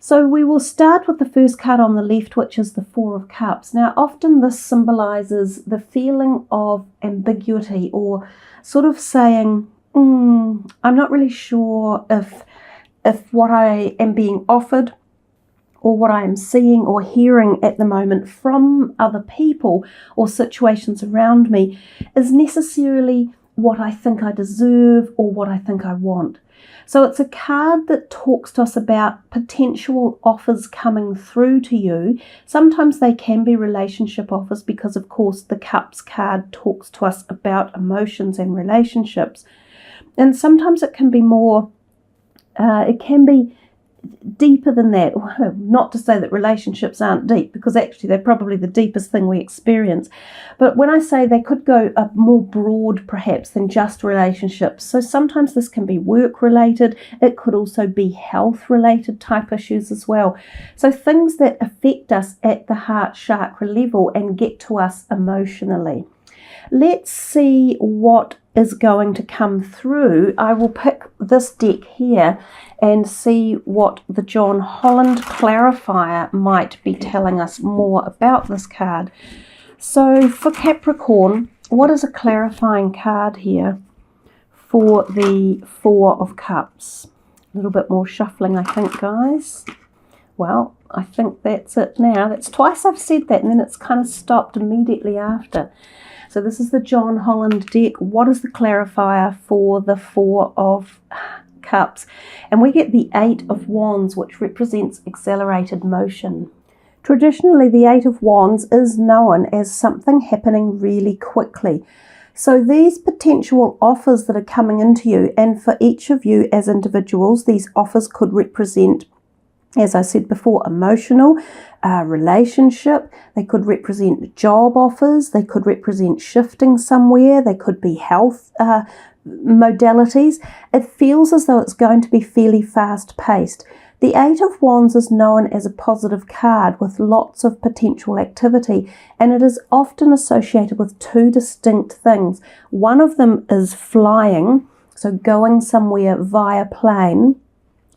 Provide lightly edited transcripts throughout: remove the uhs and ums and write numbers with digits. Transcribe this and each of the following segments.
So we will start with the first card on the left, which is the Four of Cups. Now, often this symbolizes the feeling of ambiguity, or sort of saying, I'm not really sure if what I am being offered or what I am seeing or hearing at the moment from other people or situations around me is necessarily what I think I deserve or what I think I want. So it's a card that talks to us about potential offers coming through to you. Sometimes they can be relationship offers because, of course, the Cups card talks to us about emotions and relationships. And sometimes it can be more, it can be deeper than that. Not to say that relationships aren't deep, because actually they're probably the deepest thing we experience. But when I say they could go up more broad perhaps than just relationships. So sometimes this can be work related. It could also be health related type issues as well. So things that affect us at the heart chakra level and get to us emotionally. Let's see what is going to come through. I will pick this deck here and see what the John Holland clarifier might be telling us more about this card. So for Capricorn, what is a clarifying card here for the Four of Cups? A little bit more shuffling, I think, guys. Well, I think that's it now. That's twice I've said that, and then it's kind of stopped immediately after. So this is the John Holland deck. What is the clarifier for the Four of Cups? And we get the Eight of Wands, which represents accelerated motion. Traditionally, the Eight of Wands is known as something happening really quickly. So these potential offers that are coming into you, and for each of you as individuals, these offers could represent, as I said before, emotional, relationship. They could represent job offers. They could represent shifting somewhere. They could be health modalities. It feels as though it's going to be fairly fast paced. The Eight of Wands is known as a positive card with lots of potential activity, and it is often associated with two distinct things. One of them is flying, so going somewhere via plane,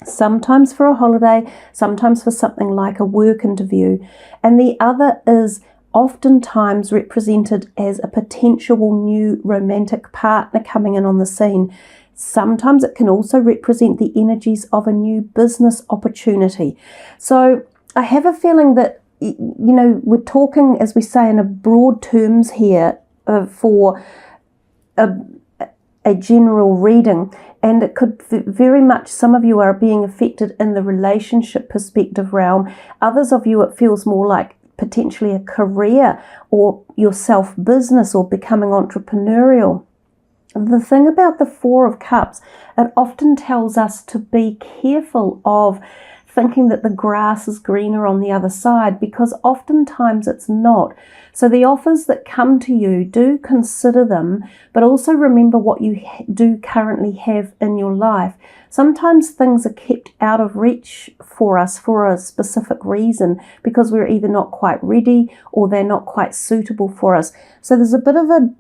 sometimes for a holiday, sometimes for something like a work interview. And the other is oftentimes represented as a potential new romantic partner coming in on the scene. Sometimes it can also represent the energies of a new business opportunity. So I have a feeling that, we're talking, as we say, in a broad terms here for a general reading, and it could very much, some of you are being affected in the relationship perspective realm. Others of you, it feels more like potentially a career or your self-business or becoming entrepreneurial. The thing about the Four of Cups, it often tells us to be careful of thinking that the grass is greener on the other side, because oftentimes it's not. So the offers that come to you, do consider them, but also remember what you do currently have in your life. Sometimes things are kept out of reach for us for a specific reason, because we're either not quite ready or they're not quite suitable for us. So there's a bit of a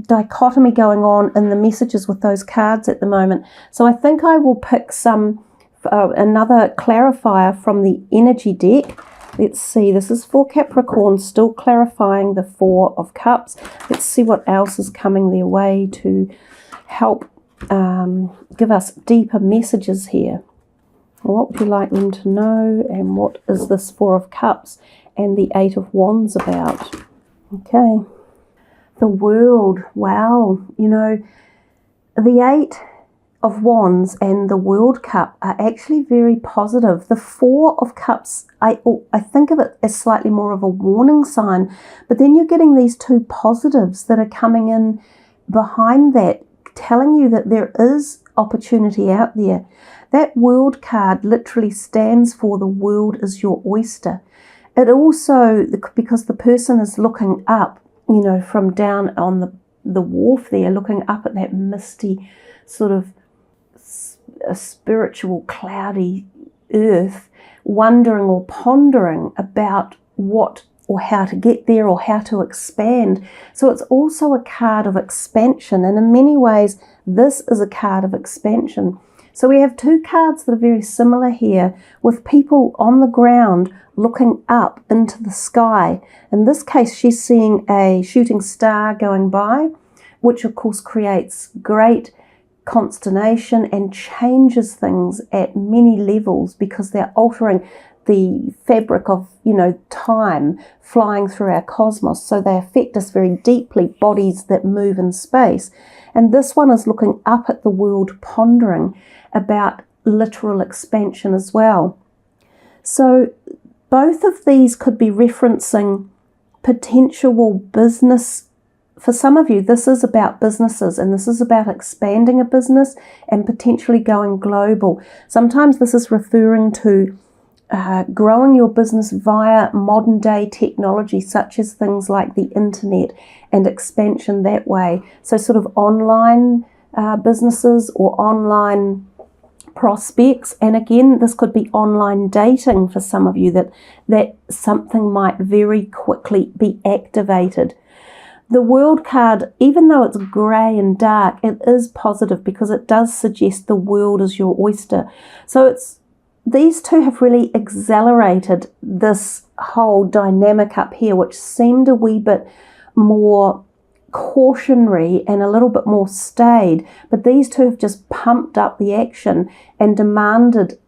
dichotomy going on in the messages with those cards at the moment. So I think I will pick another clarifier from the energy deck. Let's see, this is for Capricorn, still clarifying the Four of Cups. Let's see what else is coming their way to help give us deeper messages here. What would you like them to know, and what is this Four of Cups and the Eight of Wands about? Okay, the World. Wow, the Eight of Wands and the World Cup are actually very positive. The Four of Cups, I think of it as slightly more of a warning sign, but then you're getting these two positives that are coming in behind that, telling you that there is opportunity out there. That World card literally stands for the world is your oyster. It also, because the person is looking up, from down on the wharf there, looking up at that misty sort of a spiritual cloudy earth, wondering or pondering about what or how to get there or how to expand. So it's also a card of expansion, and in many ways this is a card of expansion. So we have two cards that are very similar here, with people on the ground looking up into the sky. In this case, she's seeing a shooting star going by, which of course creates great consternation and changes things at many levels, because they're altering the fabric of, time flying through our cosmos. So they affect us very deeply, bodies that move in space. And this one is looking up at the world, pondering about literal expansion as well. So both of these could be referencing potential business. For some of you, this is about businesses, and this is about expanding a business and potentially going global. Sometimes this is referring to growing your business via modern day technology, such as things like the internet, and expansion that way. So sort of online businesses or online prospects. And again, this could be online dating for some of you, that something might very quickly be activated. The World card, even though it's grey and dark, it is positive, because it does suggest the world is your oyster. So these two have really accelerated this whole dynamic up here, which seemed a wee bit more cautionary and a little bit more staid. But these two have just pumped up the action and demanded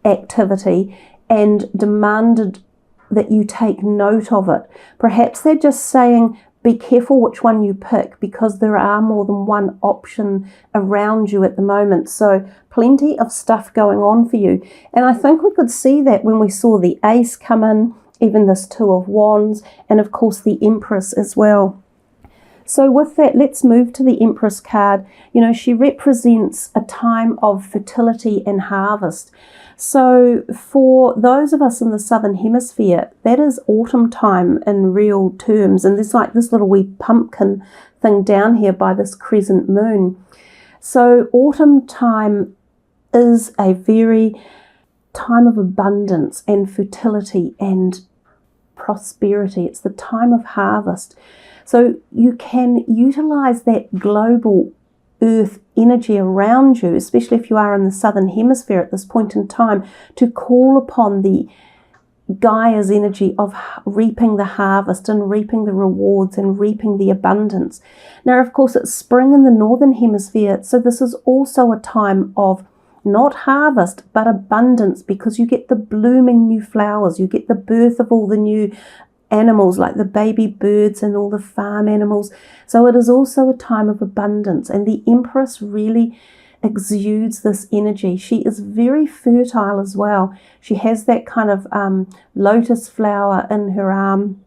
activity and demanded that you take note of it. Perhaps they're just saying, be careful which one you pick, because there are more than one option around you at the moment. So plenty of stuff going on for you. And I think we could see that when we saw the Ace come in, even this Two of Wands, and of course the Empress as well. So with that, let's move to the Empress card. She represents a time of fertility and harvest. So for those of us in the Southern Hemisphere, that is autumn time in real terms. And there's like this little wee pumpkin thing down here by this crescent moon. So autumn time is a very time of abundance and fertility and prosperity. It's the time of harvest. So you can utilize that global earth energy around you, especially if you are in the Southern Hemisphere at this point in time, to call upon the Gaia's energy of reaping the harvest and reaping the rewards and reaping the abundance. Now, of course, it's spring in the Northern Hemisphere, so this is also a time of not harvest, but abundance, because you get the blooming new flowers, you get the birth of all the new animals like the baby birds and all the farm animals. So it is also a time of abundance, and the Empress really exudes this energy. She is very fertile as well. She has that kind of lotus flower in her arm,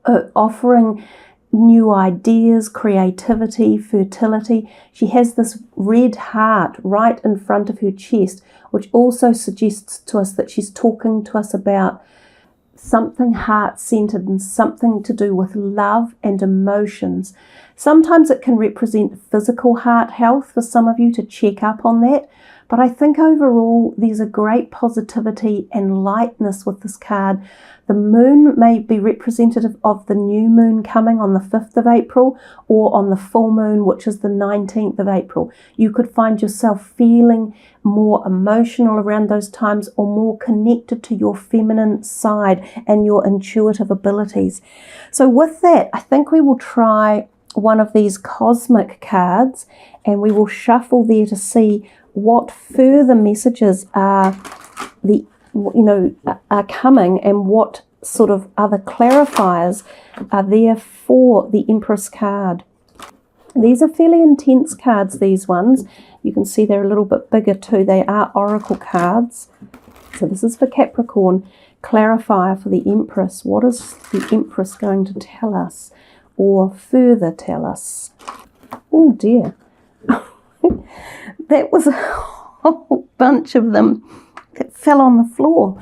offering new ideas, creativity, fertility. She has this red heart right in front of her chest, which also suggests to us that she's talking to us about something heart-centered and something to do with love and emotions. Sometimes it can represent physical heart health for some of you, to check up on that. But I think overall there's a great positivity and lightness with this card. The moon may be representative of the new moon coming on the 5th of April, or on the full moon, which is the 19th of April. You could find yourself feeling more emotional around those times, or more connected to your feminine side and your intuitive abilities. So with that, I think we will try one of these cosmic cards, and we will shuffle there to see what further messages are coming, and what sort of other clarifiers are there for the Empress card. These are fairly intense cards, these ones. You can see they're a little bit bigger too. They are oracle cards. So this is for Capricorn. Clarifier for the Empress. What is the Empress going to tell us, or further tell us? Oh dear. That was a whole bunch of them that fell on the floor.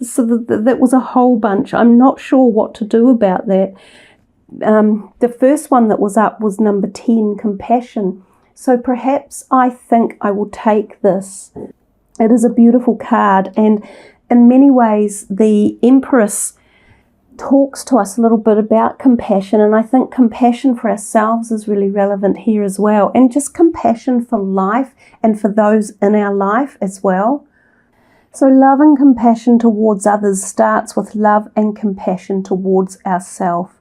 So that was a whole bunch. I'm not sure what to do about that. The first one that was up was number 10, compassion. So perhaps I think I will take this. It is a beautiful card, and in many ways the Empress talks to us a little bit about compassion, and I think compassion for ourselves is really relevant here as well, and just compassion for life and for those in our life as well. So love and compassion towards others starts with love and compassion towards ourselves.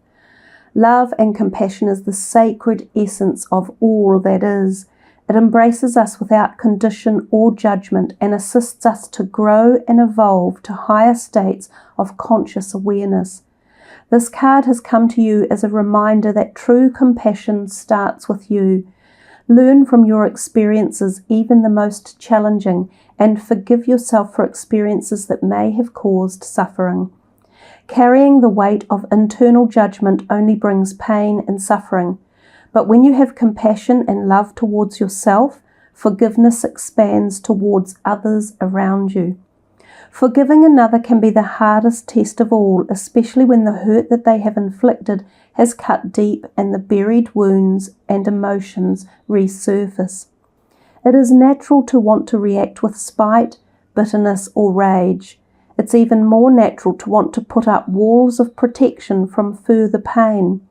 Love and compassion is the sacred essence of all that is. It embraces us without condition or judgment and assists us to grow and evolve to higher states of conscious awareness. This card has come to you as a reminder that true compassion starts with you. Learn from your experiences, even the most challenging, and forgive yourself for experiences that may have caused suffering. Carrying the weight of internal judgment only brings pain and suffering. But when you have compassion and love towards yourself, forgiveness expands towards others around you. Forgiving another can be the hardest test of all, especially when the hurt that they have inflicted has cut deep and the buried wounds and emotions resurface. It is natural to want to react with spite, bitterness, or rage. It's even more natural to want to put up walls of protection from further pain.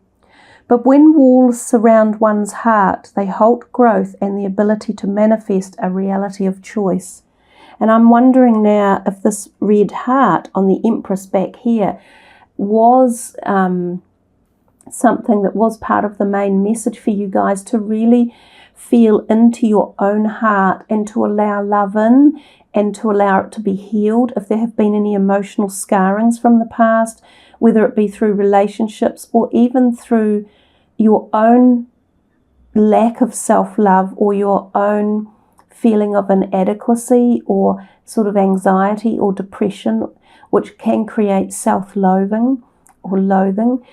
But when walls surround one's heart, they halt growth and the ability to manifest a reality of choice. And I'm wondering now if this red heart on the Empress back here was something that was part of the main message for you guys, to really feel into your own heart and to allow love in and to allow it to be healed. If there have been any emotional scarrings from the past, whether it be through relationships or even through your own lack of self-love or your own feeling of inadequacy or sort of anxiety or depression, which can create self-loathing or loathing.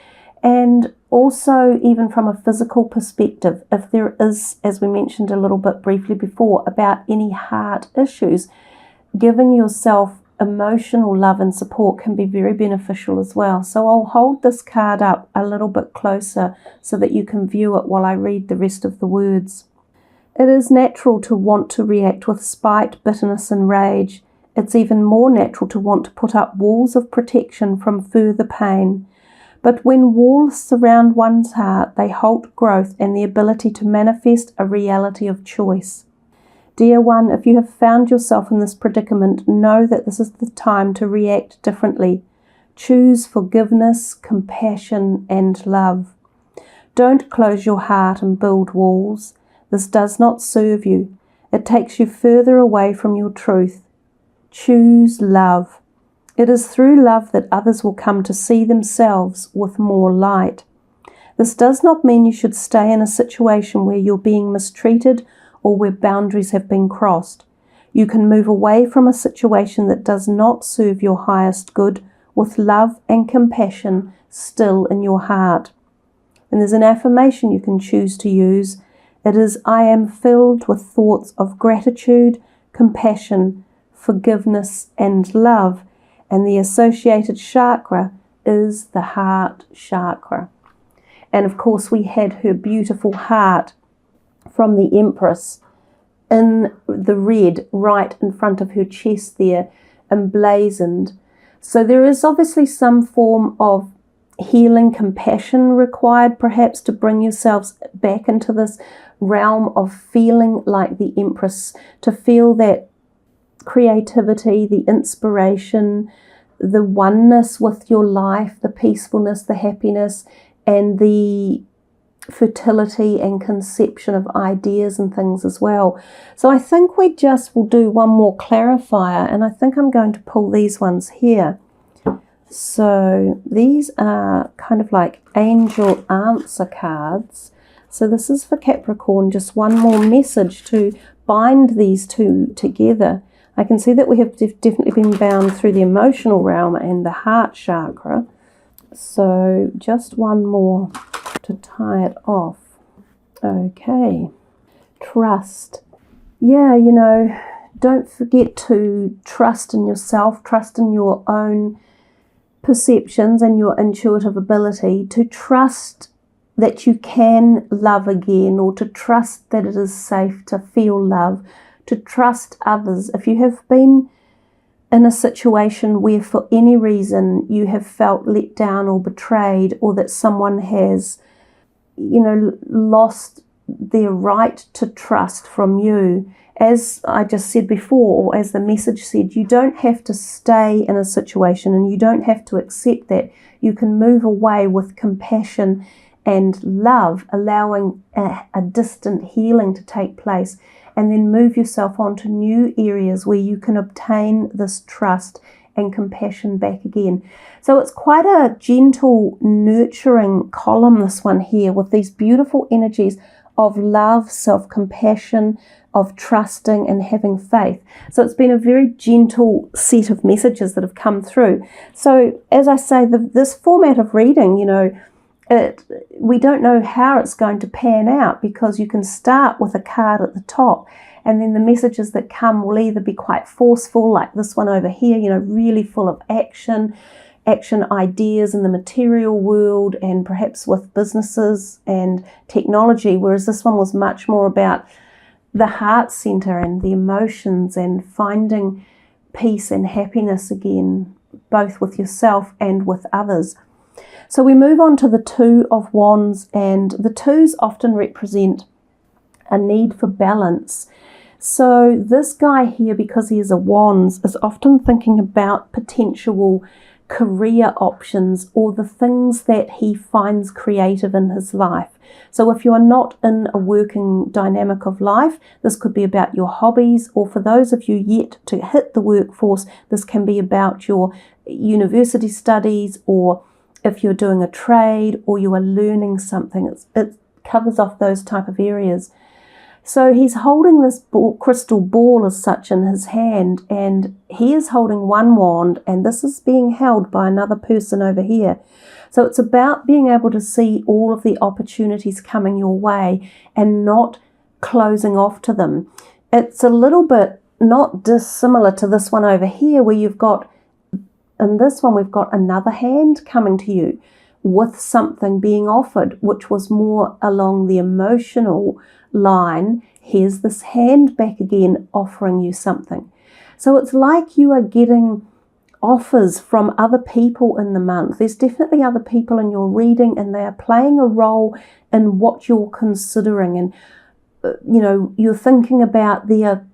And also, even from a physical perspective, if there is, as we mentioned a little bit briefly before, about any heart issues, giving yourself emotional love and support can be very beneficial as well. So I'll hold this card up a little bit closer so that you can view it while I read the rest of the words. It is natural to want to react with spite, bitterness, and rage. It's even more natural to want to put up walls of protection from further pain. But when walls surround one's heart, they halt growth and the ability to manifest a reality of choice. Dear one, if you have found yourself in this predicament, know that this is the time to react differently. Choose forgiveness, compassion, and love. Don't close your heart and build walls. This does not serve you. It takes you further away from your truth. Choose love. It is through love that others will come to see themselves with more light. This does not mean you should stay in a situation where you're being mistreated or where boundaries have been crossed. You can move away from a situation that does not serve your highest good with love and compassion still in your heart. And there's an affirmation you can choose to use. It is, I am filled with thoughts of gratitude, compassion, forgiveness, and love. And the associated chakra is the heart chakra. And of course we had her beautiful heart from the Empress in the red right in front of her chest there, emblazoned. So there is obviously some form of healing compassion required, perhaps, to bring yourselves back into this realm of feeling like the Empress, to feel that creativity, the inspiration, the oneness with your life, the peacefulness, the happiness, and the fertility and conception of ideas and things as well. So I think we just will do one more clarifier, and I think I'm going to pull these ones here. So these are kind of like angel answer cards. So this is for Capricorn, just one more message to bind these two together. I can see that we have definitely been bound through the emotional realm and the heart chakra. So just one more to tie it off. Okay. Trust. Yeah, you know, don't forget to trust in yourself, trust in your own perceptions and your intuitive ability, to trust that you can love again, or to trust that it is safe to feel love, to trust others. If you have been in a situation where for any reason you have felt let down or betrayed, or that someone has, lost their right to trust from you, as I just said before, or as the message said, you don't have to stay in a situation and you don't have to accept that. You can move away with compassion and love, allowing a distant healing to take place, and then move yourself on to new areas where you can obtain this trust and compassion back again. So it's quite a gentle, nurturing column, this one here, with these beautiful energies of love, self-compassion, of trusting and having faith. So it's been a very gentle set of messages that have come through. So as I say, this format of reading, we don't know how it's going to pan out, because you can start with a card at the top, and then the messages that come will either be quite forceful, like this one over here, really full of action ideas in the material world and perhaps with businesses and technology, whereas this one was much more about the heart center and the emotions and finding peace and happiness again, both with yourself and with others. So we move on to the Two of Wands, and the twos often represent a need for balance. So this guy here, because he is a Wands, is often thinking about potential career options or the things that he finds creative in his life. So if you are not in a working dynamic of life, this could be about your hobbies, or for those of you yet to hit the workforce, this can be about your university studies, or if you're doing a trade or you are learning something. It covers off those type of areas. So he's holding this crystal ball as such in his hand, and he is holding one wand, and this is being held by another person over here. So it's about being able to see all of the opportunities coming your way and not closing off to them. It's a little bit not dissimilar to this one over here, where you've got, in this one, we've got another hand coming to you with something being offered, which was more along the emotional line. Here's this hand back again offering you something. So it's like you are getting offers from other people in the month. There's definitely other people in your reading, and they are playing a role in what you're considering, and you're thinking about their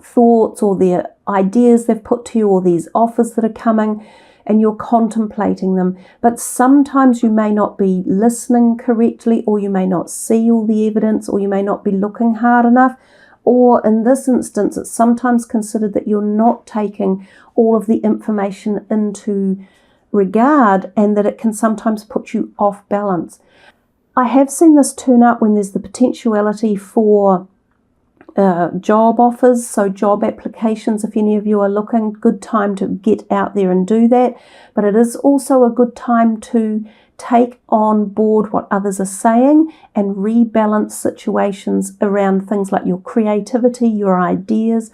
thoughts or their ideas they've put to you, or these offers that are coming, and you're contemplating them. But sometimes you may not be listening correctly, or you may not see all the evidence, or you may not be looking hard enough, or in this instance it's sometimes considered that you're not taking all of the information into regard, and that it can sometimes put you off balance. I have seen this turn up when there's the potentiality for job offers, so job applications. If any of you are looking, good time to get out there and do that. But it is also a good time to take on board what others are saying and rebalance situations around things like your creativity, your ideas.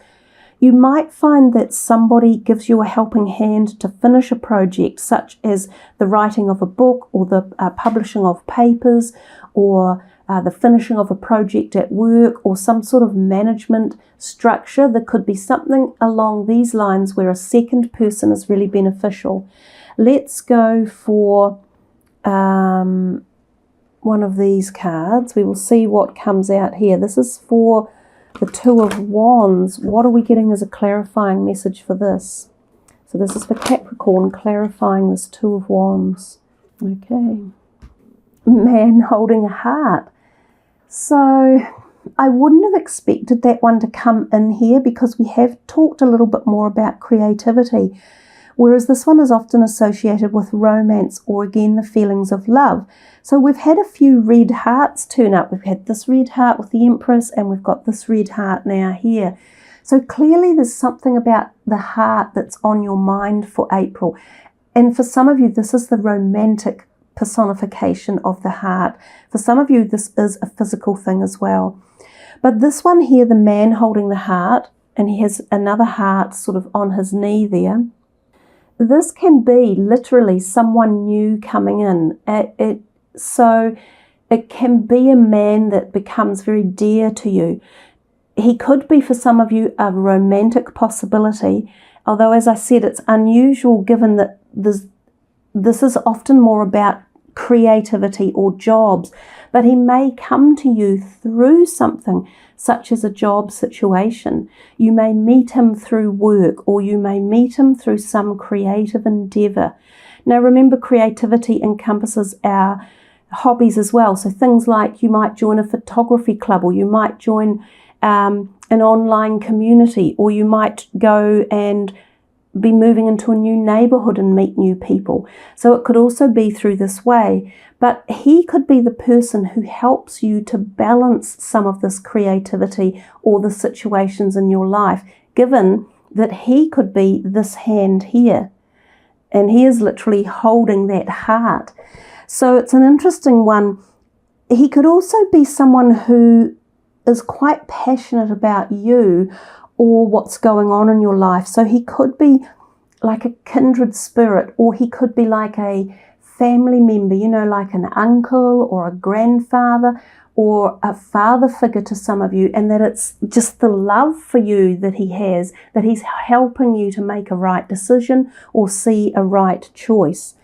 You might find that somebody gives you a helping hand to finish a project, such as the writing of a book, or the publishing of papers, or the finishing of a project at work, or some sort of management structure. There could be something along these lines where a second person is really beneficial. Let's go for one of these cards. We will see what comes out here. This is for the Two of Wands. What are we getting as a clarifying message for this? So this is for Capricorn, clarifying this Two of Wands. Okay. Man holding a heart. So I wouldn't have expected that one to come in here, because we have talked a little bit more about creativity, whereas this one is often associated with romance, or again the feelings of love. So we've had a few red hearts turn up. We've had this red heart with the Empress, and we've got this red heart now here. So clearly there's something about the heart that's on your mind for April. And for some of you, this is the romantic personification of the heart. For some of you, this is a physical thing as well. But this one here, the man holding the heart, and he has another heart sort of on his knee there. This can be literally someone new coming in. So it can be a man that becomes very dear to you. He could be, for some of you, a romantic possibility, Although, as I said, it's unusual given that this is often more about creativity or jobs, but he may come to you through something such as a job situation. You may meet him through work, or you may meet him through some creative endeavour. Now remember, creativity encompasses our hobbies as well. So things like you might join a photography club, or you might join an online community, or you might go and be moving into a new neighbourhood and meet new people. So it could also be through this way. But he could be the person who helps you to balance some of this creativity or the situations in your life, given that he could be this hand here. And he is literally holding that heart. So it's an interesting one. He could also be someone who is quite passionate about you or what's going on in your life. So he could be like a kindred spirit, or he could be like a family member, like an uncle or a grandfather or a father figure to some of you, and that it's just the love for you that he has, that he's helping you to make a right decision or see a right choice.